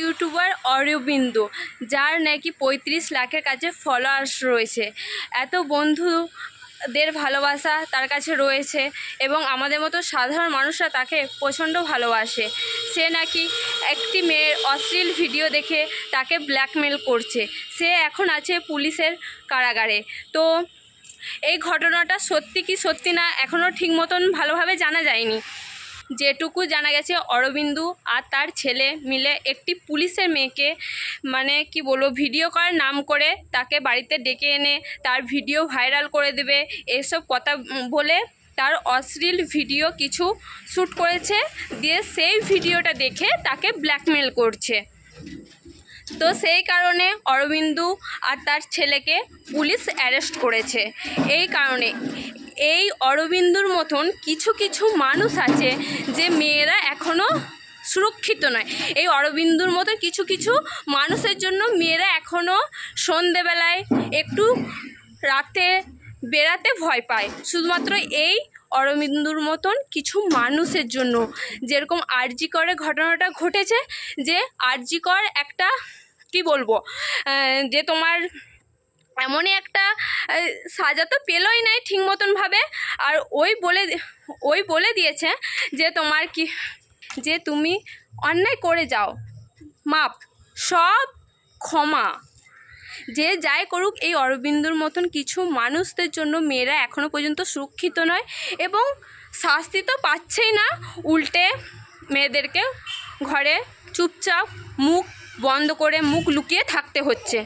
YouTuber Arabindu, যার নাকি 35 লাখের কাছে ফলোয়ার্স রয়েছে। এত বন্ধুদের ভালোবাসা তার কাছে রয়েছে এবং আমাদের মতো সাধারণ মানুষরা তাকে প্রচণ্ড ভালোবাসে। সে নাকি একটি মেয়ের অশ্লীল ভিডিও দেখে তাকে ব্ল্যাকমেল করছে। সে এখন আছে পুলিশের কারাগারে। তো এই ঘটনাটা সত্যি কি সত্যি না এখনও ঠিক মতন ভালোভাবে জানা যায়নি। যেটুকু জানা গেছে, অরবিন্দু আর তার ছেলে মিলে একটি পুলিশের মেয়েকে কি বলবো, ভিডিও করার নাম করে তাকে বাড়িতে ডেকে এনে তার ভিডিও ভাইরাল করে দেবে এসব কথা বলে তার অশ্লীল ভিডিও কিছু শ্যুট করেছে, দিয়ে সেই ভিডিওটা দেখে তাকে ব্ল্যাকমেল করছে। তো সেই কারণে অরবিন্দু আর তার ছেলেকে পুলিশ অ্যারেস্ট করেছে। এই কারণে এই অরবিন্দুর মতন কিছু কিছু মানুষ আছে যে মেয়েরা এখনও সুরক্ষিত নয়। এই অরবিন্দুর মতন কিছু কিছু মানুষের জন্য মেয়েরা এখনও সন্ধেবেলায় একটু রাতে বেরাতে ভয় পায়, শুধুমাত্র এই অরবিন্দুর মতন কিছু মানুষের জন্য। যেরকম আরজি করে ঘটনাটা ঘটেছে, যে আরজি কর একটা কি বলবো, যে তোমার এমনই একটা সাজা তো পেলই নাই ঠিক মতনভাবে। আর ওই বলে দিয়েছে যে তোমার কি, যে তুমি অন্যায় করে যাও, মাপ সব ক্ষমা। যে যাই করুক, এই অরবিন্দুর মতন কিছু মানুষদের জন্য মেয়েরা এখনও পর্যন্ত সুরক্ষিত নয় এবং শাস্তি তো পাচ্ছেই না, উল্টে মেয়েদেরকে ঘরে চুপচাপ মুখ বন্ধ করে মুখ লুকিয়ে থাকতে হচ্ছে।